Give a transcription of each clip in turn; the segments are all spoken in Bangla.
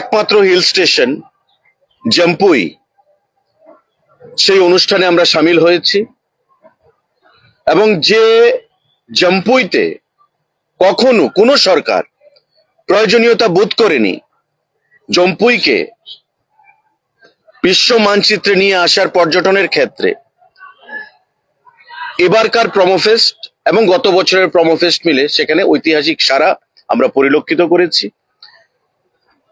একমাত্র হিল স্টেশন জম্পুই, সেই অনুষ্ঠানে আমরা সামিল হয়েছি এবং যে জম্পুইতে কখনো কোনো সরকার প্রয়োজনীয়তা বোধ করেনি জম্পুইকে বিশ্ব মানচিত্রে নিয়ে আসার পর্যটনের ক্ষেত্রে, এবারকার প্রমোফেস্ট এবং গত বছরের প্রমোফেস্ট মিলে সেখানে ঐতিহাসিক সাড়া আমরা পরিলক্ষিত করেছি।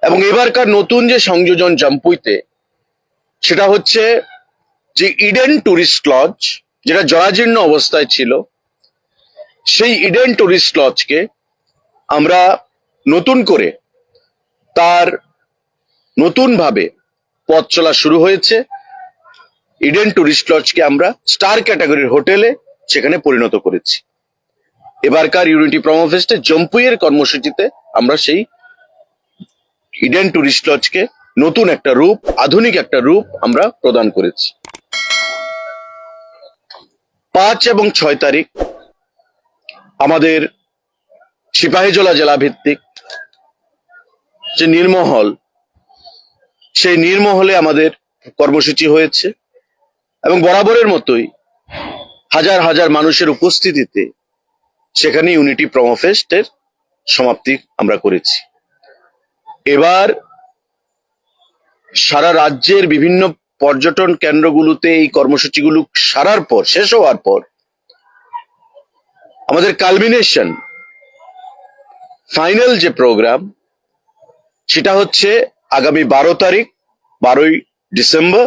এবং এবারকার নতুন যে সংযোজন জম্পুইতে, সেটা হচ্ছে যে ইডেন টুরিস্ট লজ, যেটা জরাজীর্ণ অবস্থায় ছিল, সেই ইডেন টুরিস্ট লজকে আমরা নতুন করে তার নতুন ভাবে পথ চলা শুরু হয়েছে। ইডেন টুরিস্ট লজকে আমরা স্টার ক্যাটাগরির হোটেলে সেখানে পরিণত করেছি। এবারকার ইউনিটি প্রমোফেস্টে জম্পুইয়ের কর্মসূচিতে আমরা সেই ইডেন টুরিস্ট লজকে নতুন একটা রূপ, আধুনিক একটা রূপ আমরা প্রদান করেছি। 5 এবং 6 তারিখ আমাদের সিপাহীজলা জেলা ভিত্তিক যে নীরমহল, সেই নীরমহলে আমাদের কর্মসূচি হয়েছে এবং বরাবরের মতোই হাজার হাজার মানুষের উপস্থিতিতে সেখানে ইউনিটি প্রমোফেস্টের সমাপ্তি আমরা করেছি। এবার সারা রাজ্যের বিভিন্ন পর্যটন কেন্দ্রগুলোতে এই কর্মসূচিগুলো সারার পর, শেষ হওয়ার পর, আমাদের কালমিনেশন ফাইনাল যে প্রোগ্রাম, সেটা হচ্ছে আগামী 12 তারিখ, 12ই ডিসেম্বর,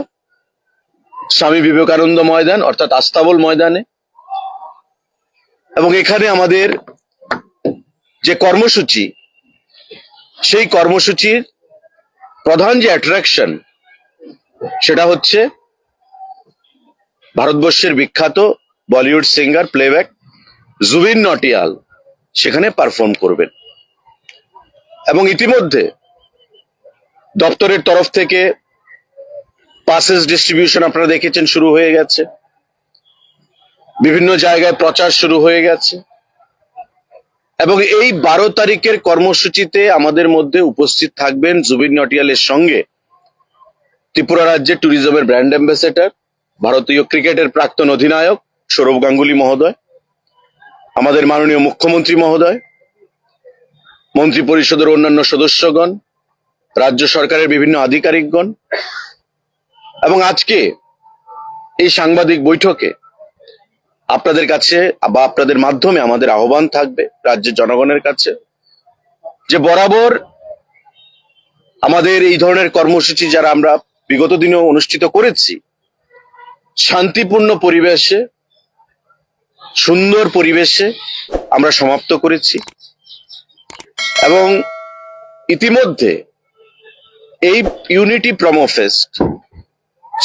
স্বামী বিবেকানন্দ ময়দান অর্থাৎ আস্তাবল ময়দানে। এবং এখানে আমাদের যে কর্মসূচি, সেই কর্মসূচির প্রধান যে অ্যাট্রাকশন, সেটা হচ্ছে ভারতবর্ষের বিখ্যাত বলিউড সিঙ্গার প্লেব্যাক জুবিন নটিয়াল সেখানে পারফর্ম করবেন। এবং ইতিমধ্যে দপ্তরের তরফ থেকে পাসেস ডিস্ট্রিবিউশন আপনারা দেখেছেন শুরু হয়ে গেছে, বিভিন্ন জায়গায় প্রচার শুরু হয়ে গেছে। এবং এই 12 তারিখের কর্মসূচিতে আমাদের মধ্যে উপস্থিত থাকবেন জুবিন নটিয়ালের সঙ্গে ত্রিপুরা রাজ্যের ট্যুরিজমের ব্র্যান্ড অ্যাম্বাসেডর, ভারতীয় ক্রিকেটের প্রাক্তন অধিনায়ক সৌরভ গাঙ্গুলি মহোদয়, আমাদের মাননীয় মুখ্যমন্ত্রী মহোদয়, মন্ত্রী পরিষদের অন্যান্য সদস্যগণ, রাজ্য সরকারের বিভিন্ন আধিকারিকগণ। এবং আজকে এই সাংবাদিক বৈঠকে আপনাদের কাছে বা আপনাদের মাধ্যমে আমাদের আহ্বান থাকবে রাজ্যের জনগণের কাছে, যে বরাবর আমাদের এই ধরনের কর্মসূচি যারা আমরা বিগত দিনেও অনুষ্ঠিত করেছি, শান্তিপূর্ণ পরিবেশে, সুন্দর পরিবেশে আমরা সমাপ্ত করেছি। এবং ইতিমধ্যে এই ইউনিটি প্রমোফেস্ট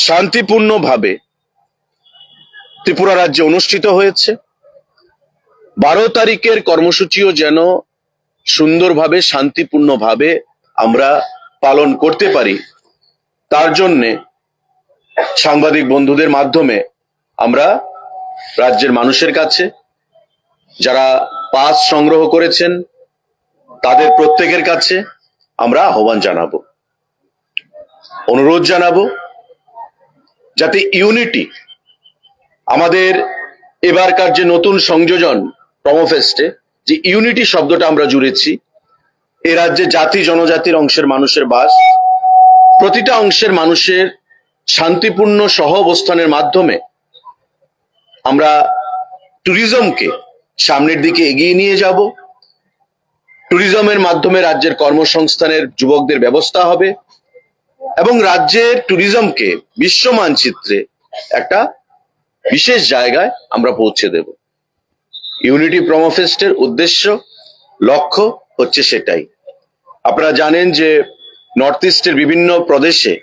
শান্তিপূর্ণভাবে ত্রিপুরা রাজ্যে অনুষ্ঠিত হয়েছে। 12 তারিখের কর্মসূচিও যেন সুন্দরভাবে, শান্তিপূর্ণভাবে আমরা পালন করতে পারি, তার জন্যে সাংবাদিক বন্ধুদের মাধ্যমে আমরা রাজ্যের মানুষের কাছে, যারা পাস সংগ্রহ করেছেন, তাদের প্রত্যেকের কাছে আমরা আহ্বান জানাবো, অনুরোধ জানাবো, যাতে ইউনিটি, আমাদের এবারকার যে নতুন সংযোজন প্রমোফেস্টে যে ইউনিটি শব্দটা আমরা জুড়েছি, এ রাজ্যে জাতি জনজাতির অংশের মানুষের বাস, প্রতিটা অংশের মানুষের শান্তিপূর্ণ সহ অবস্থানের মাধ্যমে আমরা ট্যুরিজমকে সামনের দিকে এগিয়ে নিয়ে যাব। ট্যুরিজমের মাধ্যমে রাজ্যের কর্মসংস্থানের যুবকদের ব্যবস্থা হবে এবং রাজ্যের ট্যুরিজমকে বিশ্ব মানচিত্রে একটা বিশেষ জায়গায় আমরা পৌঁছে দেব। ইউনিটি প্রমোফেস্টের উদ্দেশ্য, লক্ষ্য হচ্ছে সেটাই। আপনারা জানেন যে নর্থ ইস্টের বিভিন্ন প্রদেশে,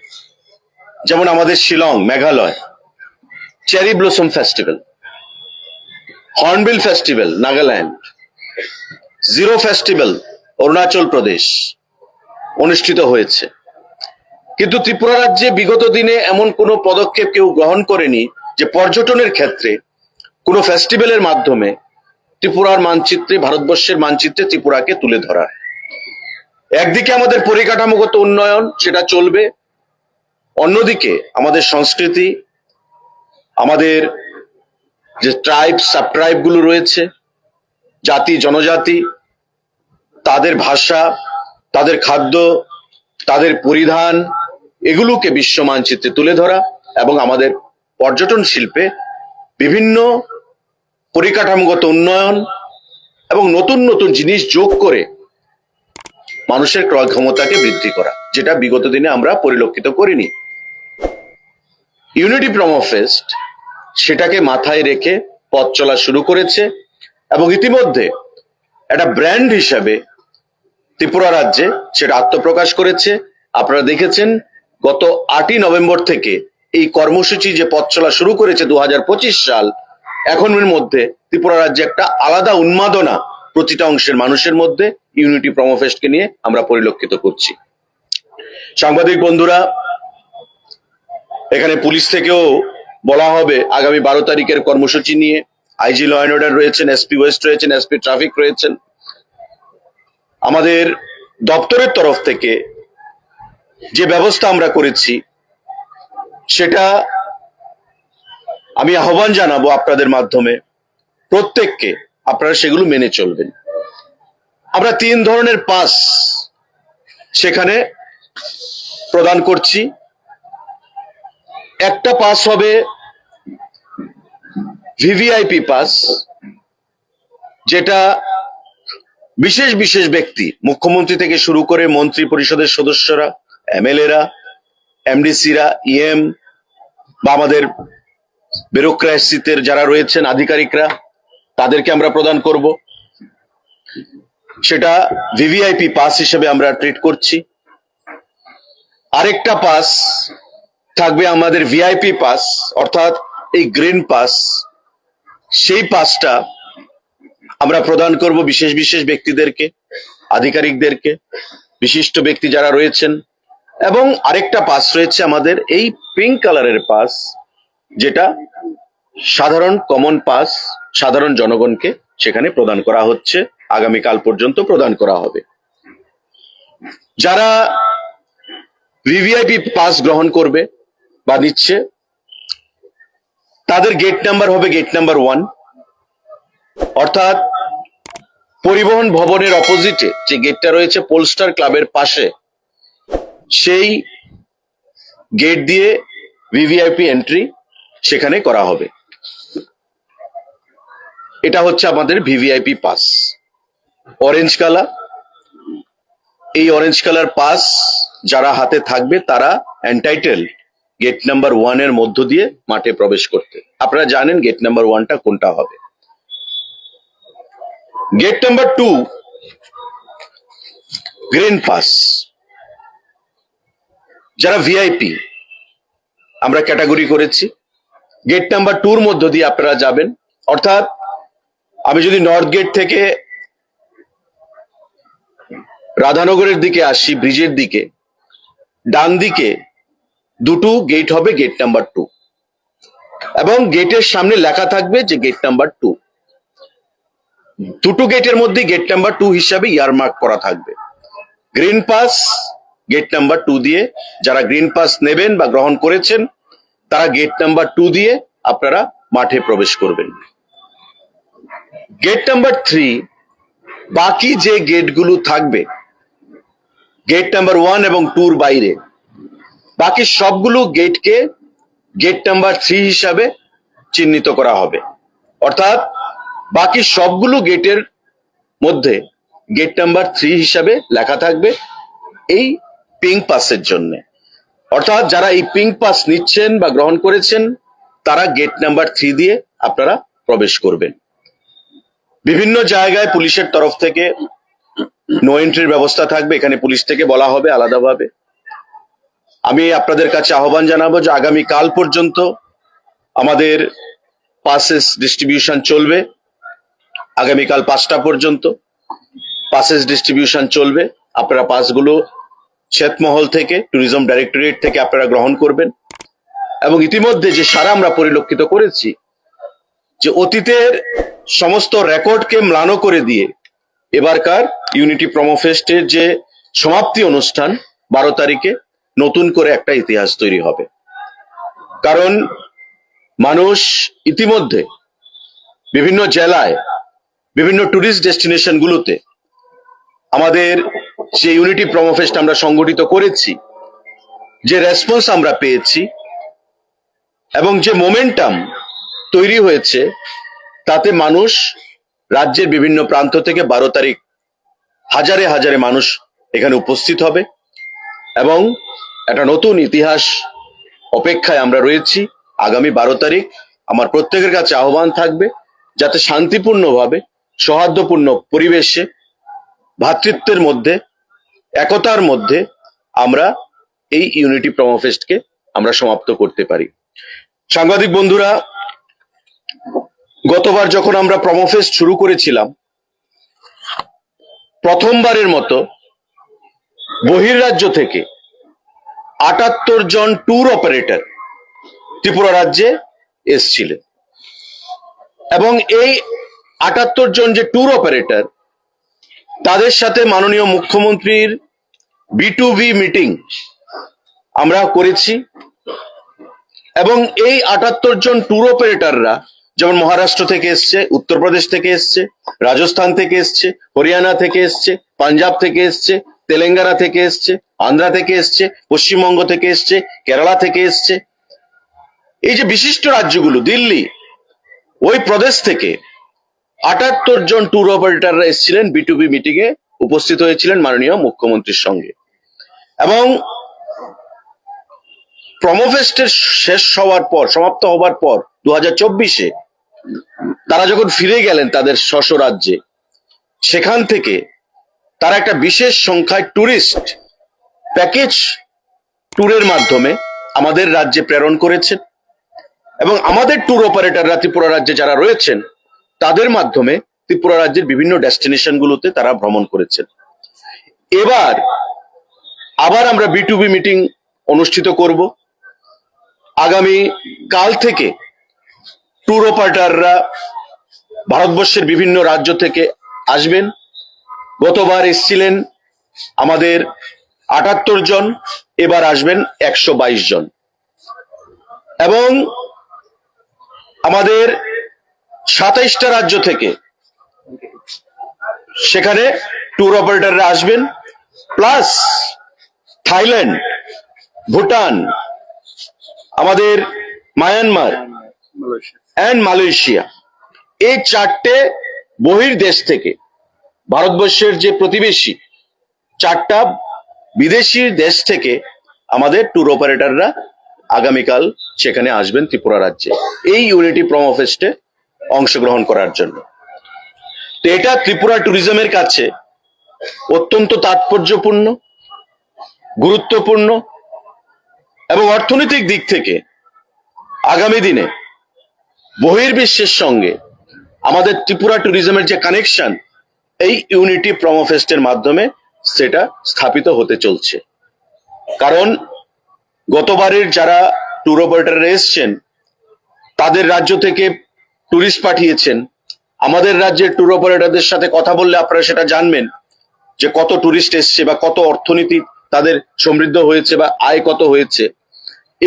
যেমন আমাদের Shillong, Meghalaya, cherry blossom festival, hornbill festival Nagaland, Ziro festival Arunachal Pradesh অনুষ্ঠিত হয়েছে। কিন্তু ত্রিপুরা রাজ্যে বিগত দিনে এমন কোনো পদক্ষেপ কেউ গ্রহণ করেনি যে পর্যটনের ক্ষেত্রে কোনো ফেস্টিভ্যালের মাধ্যমে ত্রিপুরার মানচিত্রে, ভারতবর্ষের মানচিত্রে ত্রিপুরাকে তুলে ধরা। একদিকে আমাদের পরিকাঠামোগত উন্নয়ন সেটা চলবে, অন্যদিকে আমাদের সংস্কৃতি, আমাদের যে ট্রাইব সাব ট্রাইব গুলো রয়েছে, জাতি জনজাতি, তাদের ভাষা, তাদের খাদ্য, তাদের পরিধান, এগুলোকে বিশ্ব মানচিত্রে তুলে ধরা এবং আমাদের পর্যটন শিল্পে বিভিন্ন পরিকাঠামোগত উন্নয়ন এবং নতুন নতুন জিনিস যোগ করে মানুষের ক্রয় ক্ষমতাকে বৃদ্ধি করা, যেটা বিগত দিনে আমরা পরিলক্ষিত করিনি। ইউনিটি প্রোমো ফেস্ট সেটাকে মাথায় রেখে পথ চলা শুরু করেছে এবং ইতিমধ্যে একটা ব্র্যান্ড হিসাবে ত্রিপুরা রাজ্যে সেটা আত্মপ্রকাশ করেছে। আপনারা দেখেছেন গত 8ই নভেম্বর থেকে এই কর্মসূচি যে পথ চলা শুরু করেছে 2025 সাল, এখনের মধ্যে ত্রিপুরা রাজ্যে একটা আলাদা উন্মাদনা প্রতিটা অংশের মানুষের মধ্যে ইউনিটি প্রোমো ফেস্টকে নিয়ে আমরা পরিলক্ষিত করছি। সাংবাদিক বন্ধুরা, এখানে পুলিশ থেকেও বলা হবে আগামী 12 তারিখের কর্মসূচি নিয়ে। আইজি ল অ্যান্ড অর্ডার রয়েছেন, এসপি ওয়েস্ট রয়েছেন, এসপি ট্রাফিক রয়েছেন। আমাদের দপ্তরের তরফ থেকে যে ব্যবস্থা আমরা করেছি সেটা আমি আহ্বান জানাবো আপনাদের মাধ্যমে প্রত্যেককে, আপনারা সেগুলো মেনে চলবেন। আমরা 3 ধরনের পাস সেখানে প্রদান করছি। একটা পাস হবে ভিভিআইপি পাস, যেটা বিশেষ বিশেষ ব্যক্তি, মুখ্যমন্ত্রী থেকে শুরু করে মন্ত্রী পরিষদের সদস্যরা, এমএলএরা, এমডিসিরা, ইএম বা আমাদের ব্যুরোক্রেসিতে যারা রয়েছেন আধিকারিকরা, তাদেরকে আমরা প্রদান করব। সেটা ভিভিআইপি পাস হিসেবে আমরা ট্রিট করছি। আরেকটা পাস থাকবে আমাদের ভিআইপি পাস, অর্থাৎ এই গ্রিন পাস। সেই পাসটা আমরা প্রদান করব বিশেষ বিশেষ ব্যক্তিদেরকে, আধিকারিকদেরকে, বিশিষ্ট ব্যক্তি যারা রয়েছেন। এবং আরেকটা পাস রয়েছে আমাদের এই পিঙ্ক কালারের পাস, যেটা সাধারণ কমন পাস, সাধারণ জনগণকে সেখানে প্রদান করা হচ্ছে, আগামীকাল পর্যন্ত প্রদান করা হবে। যারা ভিভিআইপি পাস গ্রহণ করবে বা নিচ্ছে, তাদের গেট নাম্বার হবে গেট নাম্বার 1, অর্থাৎ পরিবহন ভবনের অপোজিটে যে গেটটা রয়েছে পোলস্টার ক্লাবের পাশে, সেই গেট দিয়ে ভিভিআইপি এন্ট্রি সেখানে করা হবে। এটা হচ্ছে আমাদের ভিভিআইপি পাস, অরেঞ্জ কালার। এই অরেঞ্জ কালার পাস যারা হাতে থাকবে তারা এন্টাইটেল গেট নাম্বার 1 এর মধ্য দিয়ে মাঠে প্রবেশ করতে। আপনারা জানেন গেট নাম্বার 1টা কোনটা হবে। গেট নাম্বার 2 গ্রিন পাস, যারা ভিআইপি আমরা ক্যাটাগরি করেছি। গেট নাম্বার 2 এর মধ্য দিয়ে আপনারা যাবেন, অর্থাৎ আমি যদি নর্থ গেট থেকে রাধানগরের দিকে আসি, ব্রিজের দিকে, ডান দিকে দুটো গেট হবে গেট নাম্বার 2, এবং গেটের সামনে লেখা থাকবে যে গেট নাম্বার 2। দুটো গেটের মধ্যে গেট নাম্বার 2 হিসাবে ইয়ারমার্ক করা থাকবে। গ্রিন পাস গেট নাম্বার 2 দিয়ে, যারা গ্রিন পাস নেবেন বা গ্রহণ করেছেন তারা গেট নাম্বার 2 দিয়ে আপনারা মাঠে প্রবেশ করবেন। গেট নাম্বার 3, বাকি যে গেটগুলো থাকবে গেট নাম্বার 1 এবং 2 বাইরে, বাকি সবগুলো গেটকে গেট নাম্বার 3 হিসাবে চিহ্নিত করা হবে। অর্থাৎ বাকি সবগুলো গেটের মধ্যে গেট নাম্বার 3 হিসাবে লেখা থাকবে এই পিঙ্ক পাসের জন্য। অর্থাৎ যারা এই পিঙ্ক পাস নিচ্ছেন বা গ্রহণ করেছেন তারা গেট নাম্বার 3 দিয়ে আপনারা প্রবেশ করবেন। বিভিন্ন জায়গায় পুলিশের তরফ থেকে নো এন্ট্রির ব্যবস্থা থাকবে, এখানে পুলিশ থেকে বলা হবে আলাদাভাবে। আমি আপনাদের কাছে আহ্বান জানাবো যে আগামী কাল পর্যন্ত আমাদের পাসেস ডিস্ট্রিবিউশন চলবে। আগামীকাল 5টা পর্যন্ত পাসেস ডিস্ট্রিবিউশন চলবে। আপনারা পাসগুলো ছিটমহল থেকে, ট্যুরিজম ডাইরেক্টরেট থেকে আপনারা গ্রহণ করবেন। এবং ইতিমধ্যে যে সারা আমরা পরিলক্ষিত করেছি যে অতীতের সমস্ত রেকর্ডকে ম্লান করে দিয়ে এবারকার ইউনিটি প্রোমো ফেস্টের যে সমাপ্তি অনুষ্ঠান 12 তারিখে নতুন করে একটা ইতিহাস তৈরি হবে। কারণ মানুষ ইতিমধ্যে বিভিন্ন জেলায় বিভিন্ন ট্যুরিস্ট ডেস্টিনেশন গুলোতে আমাদের যে ইউনিটি প্রোমো ফেস্ট আমরা সংগঠিত করেছি, যে রেসপন্স আমরা পেয়েছি এবং যে মোমেন্টাম তৈরি হয়েছে, তাতে মানুষ রাজ্যের বিভিন্ন প্রান্ত থেকে 12 তারিখ হাজারে হাজারে মানুষ এখানে উপস্থিত হবে এবং একটা নতুন ইতিহাস অপেক্ষায় আমরা রয়েছি। আগামী 12 তারিখ আমার প্রত্যেকের কাছে আহ্বান থাকবে যাতে শান্তিপূর্ণভাবে, সৌহার্দ্যপূর্ণ পরিবেশে, ভ্রাতৃত্বের মধ্যে, একতার মধ্যে আমরা এই ইউনিটি প্রোমো ফেস্টকে আমরা সমাপ্ত করতে পারি। সাংবাদিক বন্ধুরা, গতবার যখন আমরা প্রোমো ফেস্ট শুরু করেছিলাম, প্রথমবারের মতো বহির্রাজ্য থেকে 78 জন ট্যুর অপারেটর ত্রিপুরা রাজ্যে এসেছিলেন এবং এই 78 জন যে ট্যুর অপারেটর, তাদের সাথে মাননীয় মুখ্যমন্ত্রীর B2B মিটিং আমরা করেছি এবং এই 78 জন ট্যুর অপারেটররা যেমন মহারাষ্ট্র থেকে এসছে, উত্তরপ্রদেশ থেকে এসছে, রাজস্থান থেকে এসছে, হরিয়ানা থেকে এসছে, পাঞ্জাব থেকে এসছে, তেলেঙ্গানা থেকে এসছে, আন্ধ্রা থেকে এসছে, পশ্চিমবঙ্গ থেকে এসছে, কেরালা থেকে এসছে। এই যে বিশিষ্ট রাজ্যগুলো, দিল্লি, ওই প্রদেশ থেকে 78 জন ট্যুর অপারেটররা এসেছিলেন, B2B মিটিং এ উপস্থিত হয়েছিলেন মাননীয় মুখ্যমন্ত্রীর সঙ্গে। এবং প্রোমো ফেস্টের শেষ হওয়ার পর, সমাপ্ত হবার পর 2024-এ তারা যখন ফিরে গেলেন তাদের স্ব রাজ্যে, সেখান থেকে তারা একটা বিশেষ সংখ্যায় ট্যুরিস্ট প্যাকেজ ট্যুরের মাধ্যমে আমাদের রাজ্যে প্রেরণ করেছেন এবং আমাদের ট্যুর অপারেটররা ত্রিপুরা রাজ্যে যারা রয়েছেন তাদের মাধ্যমে ত্রিপুরা রাজ্যের বিভিন্ন ডেস্টিনেশন গুলোতে তারা ভ্রমণ করেছেন। এবার আবার আমরা B2B মিটিং অনুষ্ঠিত করব। আগামী কাল থেকে ট্যুর অপারেটররা ভারতবর্ষের বিভিন্ন রাজ্য থেকে আসবেন। গতবার এসেছিলেন আমাদের 78 জন, এবার আসবেন 122 জন এবং আমাদের 27টা রাজ্য থেকে সেখানে ট্যুর অপারেটররা আসবেন, প্লাস থাইল্যান্ড, ভুটান, আমাদের মায়ানমার এন্ড মালয়েশিয়া, এই 4টে বহির্দেশ থেকে, ভারতবর্ষের যে প্রতিবেশী 4টা বিদেশি দেশ থেকে আমাদের ট্যুর অপারেটররা আগামীকাল সেখানে আসবেন ত্রিপুরা রাজ্যে এই ইউনিটি প্রোমো ফেস্টে অংশগ্রহণ করার জন্য। তো এটা ত্রিপুরা ট্যুরিজমের কাছে অত্যন্ত তাৎপর্যপূর্ণ, গুরুত্বপূর্ণ এবং অর্থনৈতিক দিক থেকে আগামী দিনে বহির্বিশ্বের সঙ্গে আমাদের ত্রিপুরা ট্যুরিজমের যে কানেকশন, এই ইউনিটি প্রোমো ফেস্টের মাধ্যমে সেটা স্থাপিত হতে চলছে। কারণ গতবারের যারা ট্যুর অপারেটররা এসছেন, তাদের রাজ্য থেকে ট্যুরিস্ট পাঠিয়েছেন। আমাদের রাজ্যের ট্যুর অপারেটরদের সাথে কথা বললে আপনারা সেটা জানবেন যে কত ট্যুরিস্ট এসছে বা কত অর্থনীতি তাদের সমৃদ্ধ হয়েছে বা আয় কত হয়েছে।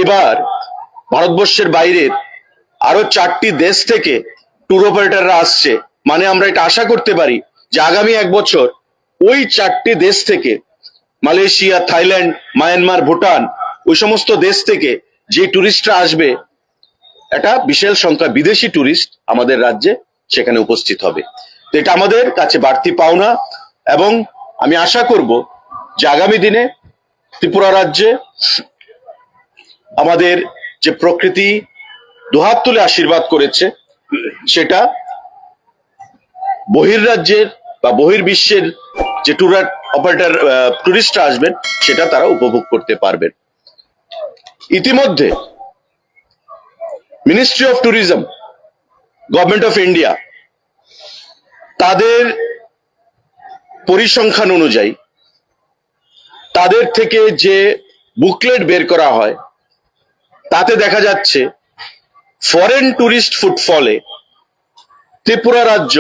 এবার ভারতবর্ষের বাইরের আরো 4টি দেশ থেকে ট্যুর অপারেটররা আসছে, মানে আমরা এটা আশা করতে পারি যে আগামী 1 বছর ওই 4টি দেশ থেকে, মালয়েশিয়া, থাইল্যান্ড, মায়ানমার, ভুটান, ওই সমস্ত দেশ থেকে যে ট্যুরিস্টরা আসবে, একটা বিশাল সংখ্যা বিদেশি ট্যুরিস্ট আমাদের রাজ্যে সেখানে উপস্থিত হবে। তো এটা আমাদের কাছে বাড়তি পাওনা এবং আমি আশা করব যে আগামী দিনে ত্রিপুরা রাজ্যে আমাদের যে প্রকৃতি দুহাত তুলে আশীর্বাদ করেছে, সেটা বহির্রাজ্যের বা বহির্বিশ্বের যে ট্যুর অপারেটর ট্যুরিস্টরা আসবেন সেটা তারা উপভোগ করতে পারবেন। ইতিমধ্যে ministry of tourism, government of India, তাদের পরিসংখ্যান অনুযায়ী তাদের থেকে যে বুকলেট বের করা হয়, তাতে দেখা যাচ্ছে ফরেন ট্যুরিস্ট ফুটফলে ত্রিপুরা রাজ্য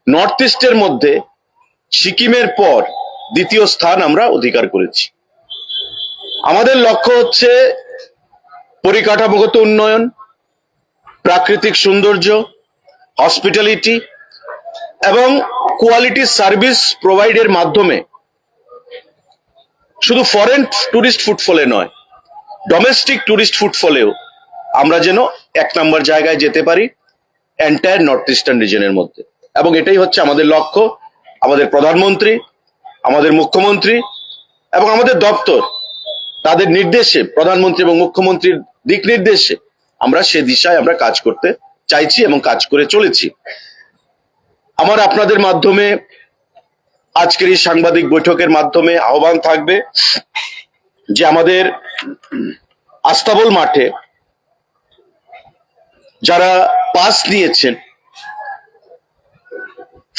নর্থ ইস্টের মধ্যে সিকিমের পর দ্বিতীয় স্থান আমরা অধিকার করেছি। আমাদের লক্ষ্য হচ্ছে পরিকাঠামোগত উন্নয়ন, প্রাকৃতিক সৌন্দর্য, হসপিটালিটি এবং কোয়ালিটি সার্ভিস প্রোভাইডের মাধ্যমে শুধু ফরেন টুরিস্ট ফুটফলে নয়, ডোমেস্টিক টুরিস্ট ফুটফলেও আমরা যেন 1 নম্বর জায়গায় যেতে পারি এন্টায়ার নর্থ ইস্টার্ন রিজনের মধ্যে। এবং এটাই হচ্ছে আমাদের লক্ষ্য। আমাদের প্রধানমন্ত্রী, আমাদের মুখ্যমন্ত্রী এবং আমাদের দপ্তর, তাদের নির্দেশে, প্রধানমন্ত্রী এবং মুখ্যমন্ত্রীর দিক নির্দেশে আমরা সে দিশায় আমরা কাজ করতে চাইছি এবং কাজ করে চলেছি। আমার আপনাদের মাধ্যমে আজকের এই সাংবাদিক বৈঠকের মাধ্যমে আহ্বান থাকবে যে আমাদের আস্তাবল মাঠে যারা পাস নিয়েছেন,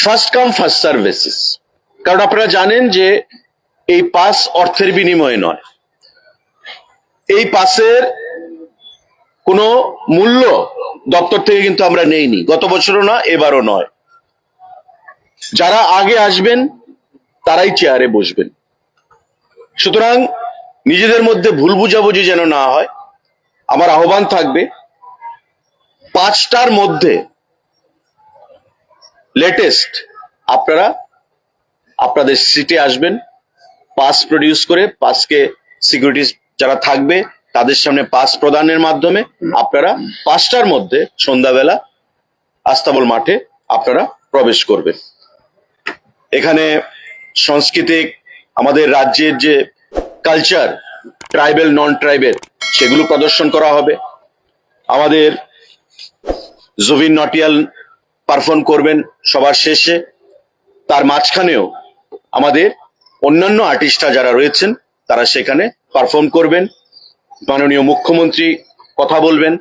first come first serve basis, কারণ আপনারা জানেন যে এই পাস অর্থের বিনিময়ে নয়, এই পাসের কোনো মূল্য দপ্তর থেকে কিন্তু আমরা নেইনি, গত বছরও না, এবারও নয়। যারা আগে আসবেন তারাই চেয়ারে বসবেন। সুতরাং নিজেদের মধ্যে ভুল বুঝাবুঝি যেন না হয়। আমার আহ্বান থাকবে 5টার মধ্যে লেটেস্ট আপনারা আপনাদের সিটে আসবেন, পাস প্রডিউস করে, পাসকে সিকিউরিটি যারা থাকবে তাদের সামনে পাস প্রদানের মাধ্যমে আপনারা 5টার মধ্যে সন্ধ্যাবেলা আস্তাবল মাঠে আপনারা প্রবেশ করবেন। এখানে সাংস্কৃতিক, আমাদের রাজ্যের যে কালচার, ট্রাইবেল নন ট্রাইবেল, সেগুলো প্রদর্শন করা হবে। আমাদের জুবিন নটিয়াল পারফর্ম করবেন সবার শেষে। তার মাঝখানেও আমাদের অন্যান্য আর্টিস্টরা যারা রয়েছেন তারা সেখানে পারফর্ম করবেন। মাননীয় মুখ্যমন্ত্রী কথা বলবেন,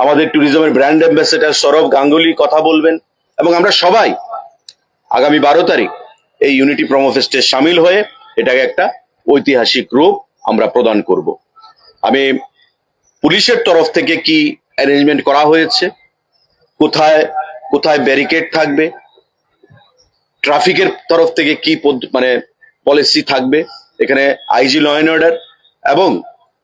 আমাদের ট্যুরিজমের ব্র্যান্ড অ্যাম্বাসেডর সৌরভ গাঙ্গুলি কথা বলবেন, এবং আমরা সবাই আগামী 12 তারিখ এই ইউনিটি প্রোমো ফেস্টে সামিল হয়ে এটাকে একটা ঐতিহাসিক রূপ আমরা প্রদান করব। আমি পুলিশের তরফ থেকে কি অ্যারেঞ্জমেন্ট করা হয়েছে, কোথায় কোথায় ব্যারিকেড থাকবে, ট্রাফিকের তরফ থেকে কি পলিসি থাকবে, এখানে আইজি ল অ্যান্ড অর্ডার এবং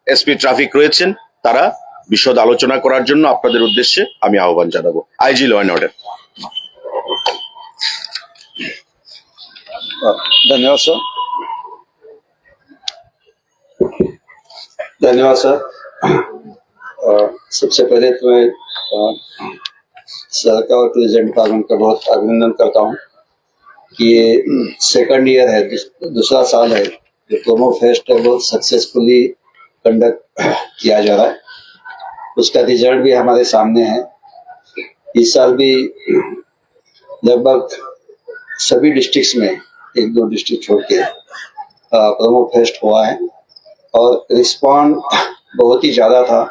এসপি ট্রাফিক রয়েছেন, তারা বিশদ আলোচনা করার জন্য আপনাদের উদ্দেশ্যে আমি আহ্বান জানাবো। IG law and order. धन्यवाद सर। धन्यवाद सर। सबसे पहले तो मैं सर का और टूरिज्म डिपार्टमेंट का बहुत अभिनंदन करता हूँ कि ये सेकंड ईयर है, दूसरा साल है जो प्रोमो फेस्ट है वो सक्सेसफुली कंडक्ट किया जा रहा है। उसका रिजल्ट भी हमारे सामने है। इस साल भी लगभग सभी डिस्ट्रिक्ट्स में 1-2 डिस्ट्रिक्ट छोड़ के प्रोमो फेस्ट हुआ है और रिस्पॉन्ड बहुत ही ज़्यादा था,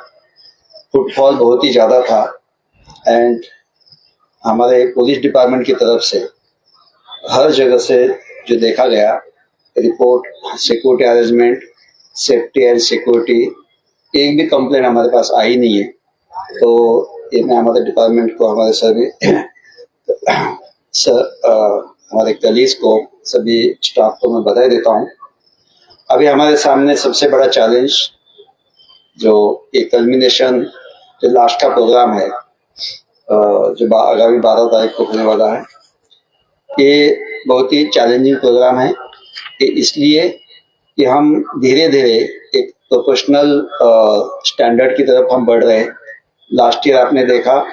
फुटफॉल बहुत ही ज़्यादा था। एंड हमारे पुलिस डिपार्टमेंट की तरफ से हर जगह से जो देखा गया report, security arrangement, safety and security, एक भी कंप्लेंट हमारे पास आई नहीं है। तो ये मैं हमारे डिपार्टमेंट को, हमारे सभी हमारे कलीग्स को, सभी स्टाफ को मैं बधाई देता हूँ। अभी हमारे सामने सबसे बड़ा चैलेंज जो ये कल्मिनेशन, जो लास्ट का प्रोग्राम है जो आगामी 12 तारीख को होने वाला है, ये बहुत ही चैलेंजिंग प्रोग्राम है। ये इसलिए कि हम धीरे धीरे एक प्रोफेशनल स्टैंडर्ड की तरफ हम बढ़ रहे हैं। लास्ट ईयर आपने देखा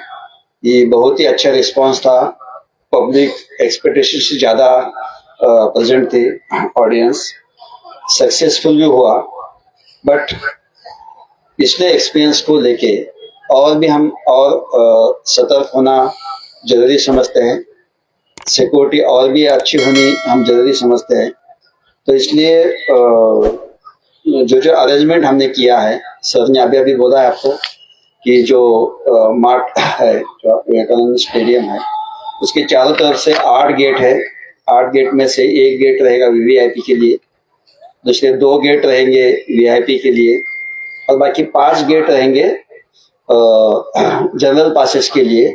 ये बहुत ही अच्छा रिस्पांस था, पब्लिक एक्सपेक्टेशन से ज़्यादा प्रेजेंट थी, ऑडियंस सक्सेसफुल भी हुआ। बट पिछले एक्सपीरियंस को लेके और भी हम और सतर्क होना जरूरी समझते हैं, सिक्योरिटी और भी अच्छी होनी हम जरूरी समझते हैं। तो इसलिए जो जो अरेंजमेंट हमने किया है, सर ने अभी बोला है आपको कि जो मार्ट है, जो विवेकानंद स्टेडियम है, उसके चारों तरफ से 8 गेट है। 8 गेट में से 1 गेट रहेगा वीवीआईपी के लिए, दूसरे 2 गेट रहेंगे वीआईपी के लिए, और बाकी 5 गेट रहेंगे जनरल पासेस के लिए।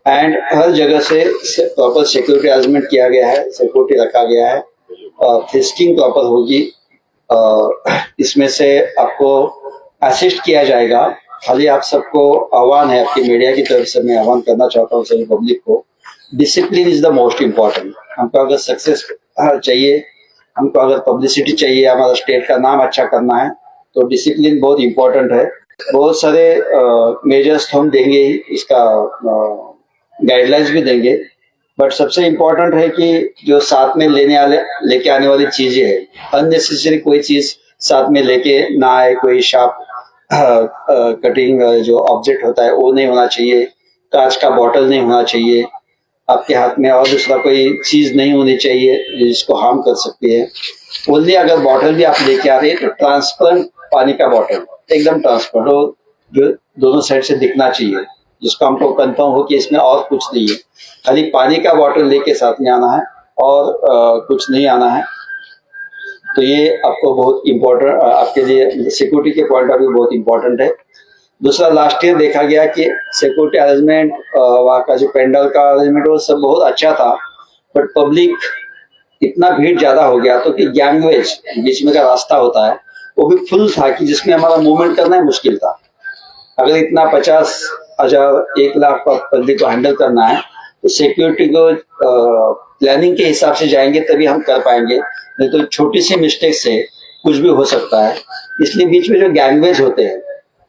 एंड हर जगह से प्रॉपर सिक्योरिटी अरेंजमेंट किया गया है, सिक्योरिटी रखा गया है। फ्रिस्किंग प्रॉपर होगी। इसमें से आपको असिस्ट किया जाएगा। खाली आप सबको आह्वान है, आपकी मीडिया की तरफ से मैं आह्वान करना चाहता हूँ सभी पब्लिक को, discipline is the most important. हमको अगर सक्सेस चाहिए, हमको अगर पब्लिसिटी चाहिए, हमारा स्टेट का नाम अच्छा करना है, तो डिसिप्लिन बहुत इम्पोर्टेंट है। बहुत सारे मेजर्स हम देंगे ही, इसका गाइडलाइंस भी देंगे, बट सबसे इम्पोर्टेंट है कि जो साथ में लेके आने वाली चीजें है, अननेसेसरी कोई चीज साथ में लेके ना आए। कोई शार्प कटिंग जो ऑब्जेक्ट होता है वो नहीं होना चाहिए, कांच का बॉटल नहीं होना चाहिए, आपके हाथ में और दूसरा कोई चीज नहीं होनी चाहिए जिसको हार्म कर सकती है। ओनली अगर बॉटल भी आप लेके आ रहे हैं तो ट्रांसपेरेंट पानी का बॉटल, एकदम ट्रांसपेरेंट हो, जो दोनों साइड से दिखना चाहिए, जिसको हमको कंफर्म हो कि इसमें और कुछ नहीं है। खाली पानी का बॉटल लेके साथ में आना है और कुछ नहीं आना है। तो ये आपको बहुत इम्पोर्टेंट, आपके लिए सिक्योरिटी के पॉइंट ऑफ व्यू बहुत इम्पोर्टेंट है। दूसरा, लास्ट ईयर देखा गया कि सिक्योरिटी अरेंजमेंट, वहाँ का जो पेंडल का अरेंजमेंट वो सब बहुत अच्छा था, बट पब्लिक इतना भीड़ ज्यादा हो गया तो कि गैंगवेज बीच में का रास्ता होता है वो भी फुल था, कि जिसमें हमारा मूवमेंट करना है मुश्किल था। अगर इतना 50,000 1 लाख पब्लिक को हैंडल करना है तो सिक्योरिटी को प्लानिंग के हिसाब से जाएंगे तभी हम कर पाएंगे, नहीं तो छोटी सी मिस्टेक से कुछ भी हो सकता है। इसलिए बीच में जो गैंगवेज होते हैं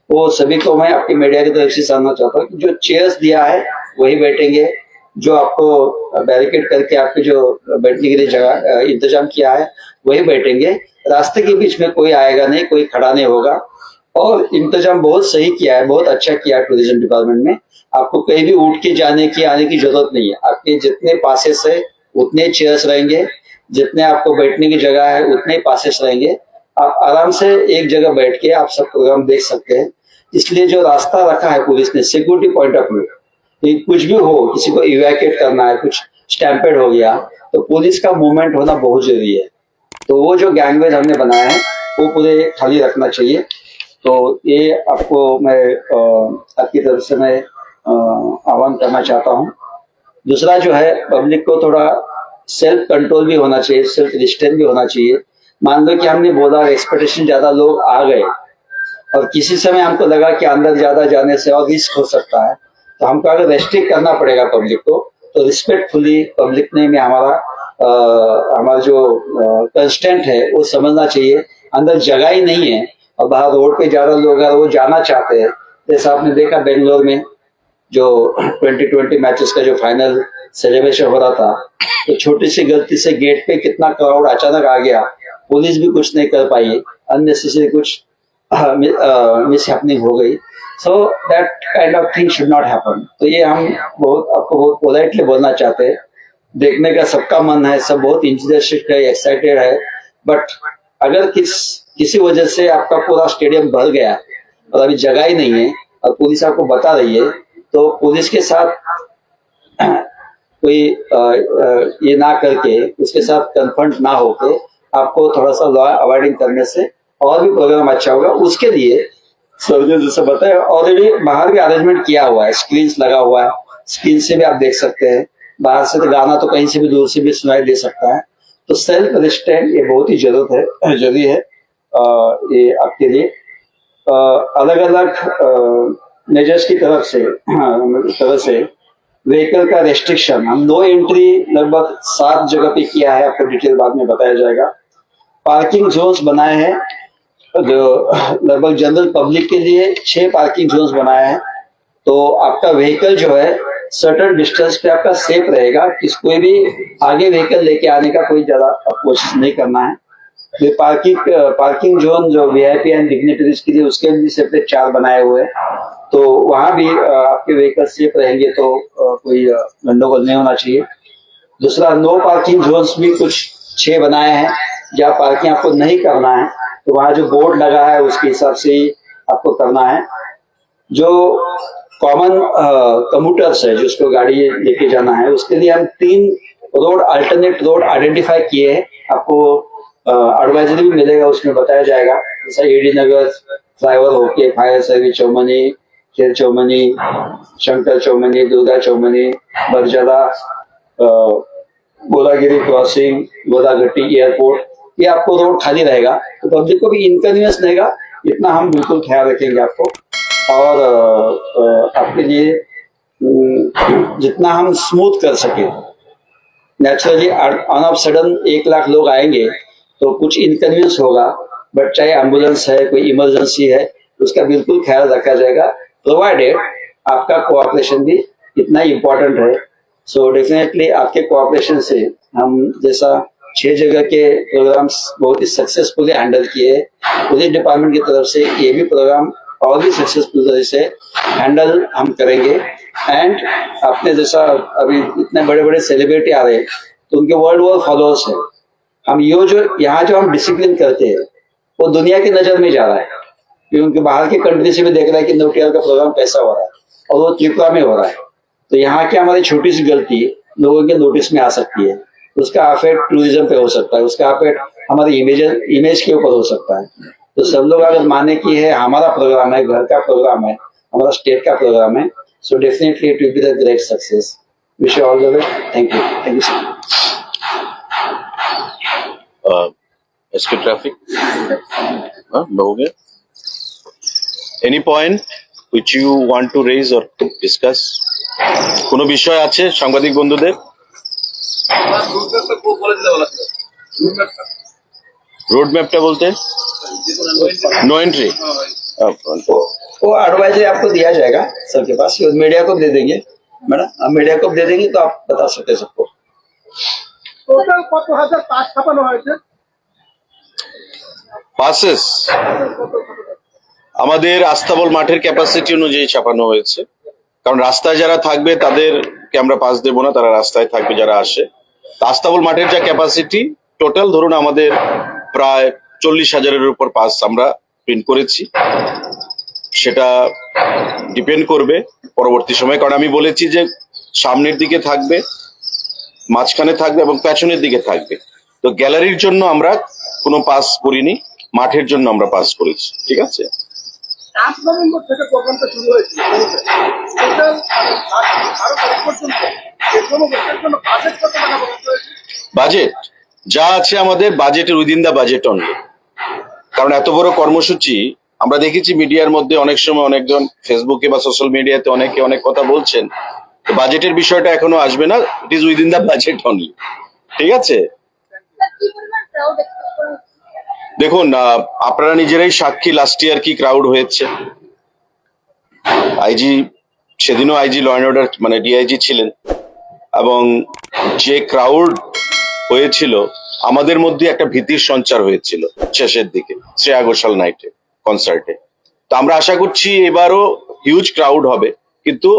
वो सभी को मैं आपकी मीडिया की तरफ से जानना चाहता हूँ कि जो चेयर्स दिया है वही बैठेंगे, जो आपको बैरिकेड करके आपके जो बैठने के लिए जगह इंतजाम किया है वही बैठेंगे। रास्ते के बीच में कोई आएगा नहीं, कोई खड़ा नहीं होगा। और इंतजाम बहुत सही किया है, बहुत अच्छा किया है टूरिज्म डिपार्टमेंट में। आपको कहीं भी उठ के जाने की आने की जरूरत नहीं है। आपके जितने पासेस है उतने चेयर्स रहेंगे, जितने आपको बैठने की जगह है उतने पासेस रहेंगे। आप आराम से एक जगह बैठ के आप सब प्रोग्राम देख सकते हैं। इसलिए जो रास्ता रखा है पुलिस ने सिक्योरिटी पॉइंट ऑफ व्यू, कि कुछ भी हो, किसी को इवैक्यूएट करना है, कुछ स्टैम्पेड हो गया, तो पुलिस का मूवमेंट होना बहुत जरूरी है। तो वो जो गैंगवेज हमने बनाया है वो पूरे खाली रखना चाहिए। तो ये आपको मैं आपकी तरफ से मैं आह्वान करना चाहता हूँ। दूसरा जो है, पब्लिक को थोड़ा सेल्फ कंट्रोल भी होना चाहिए, सेल्फ रिस्ट्रेन भी होना चाहिए। मान लो कि हमने बोला एक्सपेक्टेशन ज्यादा लोग आ गए और किसी समय हमको लगा कि अंदर ज्यादा जाने से और रिस्क हो सकता है, तो हमको अगर रेस्ट्रिक्ट करना पड़ेगा पब्लिक को, तो रिस्पेक्टफुली पब्लिक ने में हमारा जो कंस्टेंट है वो समझना चाहिए। अंदर जगह ही नहीं है और बाहर रोड पे ज्यादा लोग हैं, वो जाना चाहते हैं। जैसा आपने देखा बेंगलोर में जो 2020 मैचेस का जो फाइनल सेलिब्रेशन हो रहा था, तो छोटी सी गलती से गेट पे कितना क्राउड अचानक आ गया, पुलिस भी कुछ नहीं कर पाई, अननेसेसरी कुछ मिस हैपनिंग हो गई। So that kind of thing should not happen. तो ये हम आपको बहुत पोलाइटली बोलना चाहते हैं। देखने का सबका मन है, सब बहुत इंटरेस्टेड है, एक्साइटेड है, बट अगर किसी वजह से आपका पूरा स्टेडियम भर गया और अभी जगह ही नहीं है और पुलिस आपको बता रही है, तो पुलिस के साथ कोई ये ना करके, उसके साथ कन्फ्रंट ना होके आपको थोड़ा सा लॉ अवॉइडिंग करने से और भी प्रोग्राम अच्छा होगा। उसके लिए सर ने जैसे बताया ऑलरेडी बाहर भी अरेंजमेंट किया हुआ है, स्क्रीन लगा हुआ है, स्क्रीन से भी आप देख सकते हैं। बाहर से तो गाना तो कहीं से भी दूर से भी सुनाई दे सकता है। तो सेल्फ रिस्ट्रेंट ये बहुत ही जरूरी है ये आपके लिए। अलग अलग मेजर्स की तरफ से व्हीकल का रेस्ट्रिक्शन, हम नो एंट्री लगभग 7 जगह पे किया है, आपको डिटेल बाद में बताया जाएगा। पार्किंग जोन्स बनाए हैं, जो लगभग जनरल पब्लिक के लिए 6 पार्किंग जोन्स बनाए हैं। तो आपका व्हीकल जो है सर्टेन डिस्टेंस पे आपका सेफ रहेगा, कोई भी आगे व्हीकल लेके आने का कोई ज्यादा कोशिश नहीं करना है। पार्किंग जोन जो वीआईपी एंड डिग्निटरीज के लिए, उसके लिए सेपरेट 4 बनाए हुए हैं। तो वहां भी आपके व्हीकल सेफ रहेंगे, तो कोई गंडगोल नहीं होना चाहिए। दूसरा, नो पार्किंग जोन्स भी कुछ 6 बनाए हैं, जहाँ पार्किंग आपको नहीं करना है तो वहां जो बोर्ड लगा है उसके हिसाब से ही आपको करना है। जो कॉमन कम्यूटर्स है, जिसको गाड़ी लेके जाना है, उसके लिए हम 3 अल्टरनेट रोड आइडेंटिफाई किए हैं। आपको एडवाइजरी भी मिलेगा, उसमें बताया जाएगा। जैसा एडी नगर फ्लाईओवर होके फायर सर्विस चौमनी, खेर चौमनी, शंकर चौमनी, दुर्गा चौमनी, बरजला, गोलागिरी क्रॉसिंग, गोलाघट्टी एयरपोर्ट, ये आपको रोड खाली रहेगा तो पब्लिक को भी इनकन्वीनियंस रहेगा, इतना हम बिल्कुल ख्याल रखेंगे आपको। और आपके लिए जितना हम स्मूथ कर सके, naturally on off sudden 1 lakh लोग आएंगे तो कुछ इनकन्वीनियंस होगा, बट चाहे एम्बुलेंस है, कोई इमरजेंसी है, उसका बिल्कुल ख्याल रखा जाएगा, प्रोवाइडेड आपका कोऑपरेशन भी इतना इम्पोर्टेंट है। सो डेफिनेटली आपके कोऑपरेशन से हम जैसा 6 जगह के प्रोग्राम्स बहुत ही सक्सेसफुली हैंडल किए, पुलिस डिपार्टमेंट की तरफ से ये भी प्रोग्राम और भी सक्सेसफुल तरह से हैंडल हम करेंगे। एंड आपने जैसा अभी इतने बड़े बड़े सेलिब्रिटी आ रहे हैं तो उनके वर्ल्ड वार फॉलोअर्स है, हम ये जो यहाँ जो हम डिसिप्लिन करते हैं वो दुनिया की नजर में जा रहा है, क्योंकि बाहर के कंट्री से भी देख रहा है कि नोटियाल का प्रोग्राम कैसा हो रहा है और वो त्रिपुरा में हो रहा है। तो यहाँ की हमारी छोटी सी गलती लोगों के नोटिस में आ सकती है, उसका इफेक्ट टूरिज्म पे हो सकता है, उसका इफेक्ट हमारी इमेज के ऊपर हो सकता है। तो सब लोग अगर माने कि है हमारा प्रोग्राम है, घर का प्रोग्राम है, हमारा स्टेट का प्रोग्राम है, so definitely it will be the great success. Wish you all the way. Thank you so much. एसके ट्रैफिक हो गया। Any point which you want to raise or discuss? কোনো বিষয় আছে সাংবাদিক বন্ধুদের? रोड मैपটা বলতে नो एंट्री, वो एडवाइजरी आपको दिया जाएगा सर के पास, मीडिया को दे देंगे मैडम, आप मीडिया को दे देंगे तो आप बता सकते हैं सबको। টোটাল কত হাজার পাস ছাপানো হয়েছে? পাসেস আমাদের আস্তাবল মাঠের ক্যাপাসিটি অনুযায়ী ছাপানো হয়েছে, কারণ রাস্তায় যারা থাকবে তাদেরকে আমরা পাস দেবো না, তারা রাস্তায় থাকবে যারা আসে। তো আস্তাবল মাঠের যা ক্যাপাসিটি টোটাল ধরুন আমাদের প্রায় 40,000-এর উপর পাস আমরা প্রিন্ট করেছি। সেটা ডিপেন্ড করবে পরবর্তী সময়, কারণ আমি বলেছি যে সামনের দিকে থাকবে, মাঝখানে থাকবে এবং পেছনের দিকে থাকবে। তো গ্যালারির জন্য আমরা কোনো পাস করিনি, মাঠের জন্য আমরা পাস করেছি। ঠিক আছে। 8 নভেম্বর থেকে প্রোগ্রামটা শুরু হয়েছে, টোটাল 12 তারিখ পর্যন্ত এই প্রোগ্রামের জন্য বাজেট কত টাকা বরাদ্দ হয়েছে? বাজেট যা আছে আমাদের বাজেটের উইদিন দা বাজেট অনলি, কারণ এত বড় কর্মসূচি আমরা দেখেছি মিডিয়ার মধ্যে অনেক সময় অনেকজন ফেসবুকে বা সোশ্যাল মিডিয়াতে অনেকে অনেক কথা বলছেন, তো বাজেটের বিষয়টা এখনো আসবে না, it is within the budget only. ঠিক আছে। দেখুন আপনারা নিজেরাই সাক্ষী, লাস্ট ইয়ার কি ক্রাউড হয়েছে। আইজি সেদিনও আইজি ল অ্যান্ড অর্ডার মানে ডিআইজি ছিলেন, এবং যে ক্রাউড হয়েছিল আমাদের মধ্যে একটা ভীতির সঞ্চার হয়েছিল শেষের দিকে শ্রেয়া ঘোষাল নাইটে কনসার্টে। তো আমরা আশা করছি এবারও হিউজ ক্রাউড হবে, কিন্তু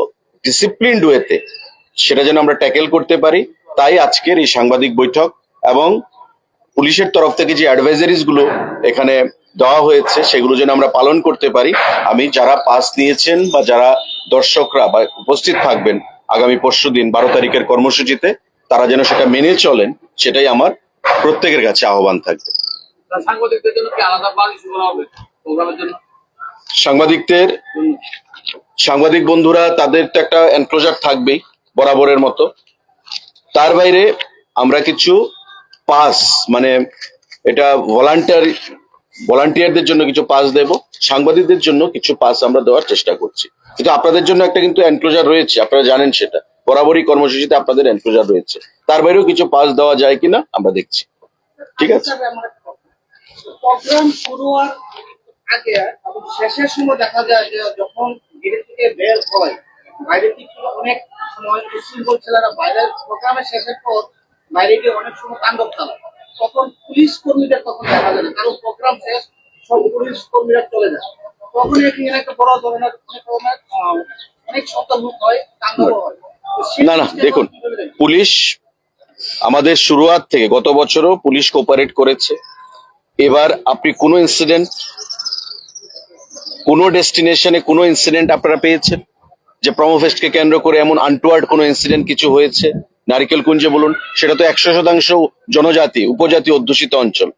ডিসিপ্লিনড ওয়েতে সেটা যেন আমরা ট্যাকেল করতে পারি। তাই আজকের এই সাংবাদিক বৈঠক এবং পুলিশের তরফ থেকে যে অ্যাডভাইজারিজ গুলো এখানে দেওয়া হয়েছে সেগুলো যেন আমরা পালন করতে পারি। আমি যারা পাস নিয়েছেন বা যারা দর্শকরা বা উপস্থিত থাকবেন আগামী পরশুদিন 12 তারিখের কর্মসূচিতে, তারা যেন সেটা মেনে চলেন, সেটাই আমার প্রত্যেকের কাছে আহ্বান থাকবে। সাংবাদিকদের জন্য কি আলাদা বাস ইস্যু করা হবে প্রোগ্রামের জন্য? সাংবাদিক বন্ধুরা তাদের তো একটা এনক্লোজার থাকবেই বরাবরের মতো, তার বাইরে আমরা কিছু পাস মানে এটা ভলান্টিয়ারদের জন্য কিছু পাস দেব, সাংবাদিকদের জন্য কিছু পাস আমরা দেওয়ার চেষ্টা করছি। কিন্তু আপনাদের জন্য একটা কিন্তু এনক্লোজার রয়েছে, আপনারা জানেন সেটা, বরাবরই কর্মসূচিতে আপনাদের এনক্লোজার রয়েছে। তার বাইরেও কিছু পাস দেওয়া যায় কিনা আমরা দেখছি। ঠিক আছে। প্রোগ্রাম শুরু হওয়ার আগে এবং শেষের সময় দেখা যায় যে যখন গেট থেকে বের হয় বাইরে থেকে অনেক সময় উশৃঙ্খল ছেলেরা বাইরে প্রোগ্রামের শেষের পর বাইরে গিয়ে অনেক সময় তাণ্ডব চালায়, তখন পুলিশ কর্মীদের তখন দেখা যায় না, কারণ প্রোগ্রাম শেষ সব পুলিশ কর্মীরা চলে যায়, তখন এখানে একটা বড় ধরনের অনেক শব্দ হয়, তাণ্ডব হয়। না না, দেখুন পুলিশ আমাদের শুরুয়াত থেকে গত বছরও পুলিশ কোঅপারেট করেছে। এবার আপনি কোনো ইনসিডেন্ট, কোনো ডেস্টিনেশনে কোনো ইনসিডেন্ট আপনারা পেয়েছেন যে প্রমোফেস্টকে কেন্দ্র করে এমন আনটুয়ার্ড কোনো ইনসিডেন্ট কিছু হয়েছে? নারিকেলকুঞ্জে বলুন, সেটা তো 100% জনজাতি উপজাতি অধ্যুষিত অঞ্চল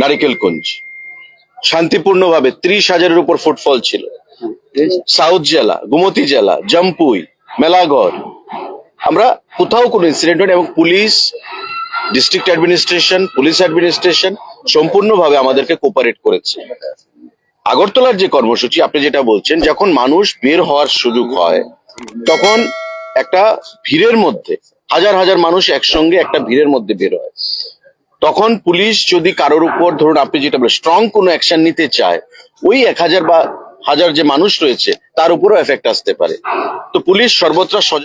নারিকেলকুঞ্জ, শান্তিপূর্ণভাবে 30,000-এর উপর ফুটফল ছিল। সাউথ জেলা, গোমতী জেলা, জম্পুই, মেলাঘর, আমরা কোথাও কোনো ইনসিডেন্ট হয়নি, এবং police district administration, police administration সম্পূর্ণভাবে আমাদেরকে কোপারেট করেছে। আগরতলার যে কর্মসূচি আপনি যেটা বলছেন, যখন মানুষ বের হওয়ার সুযোগ হয় তখন একটা ভিড়ের মধ্যে হাজার হাজার মানুষ একসঙ্গে একটা ভিড়ের মধ্যে বের হয়, তখন পুলিশ যদি কারোর উপর ধরুন আপনি যেটা বলেন স্ট্রং কোনো অ্যাকশন নিতে চায়, ওই 1000 বা হাজার যে মানুষ রয়েছে তার উপরও এফেক্ট আসতে পারে। তো পুলিশ সর্বত্র সজাগ।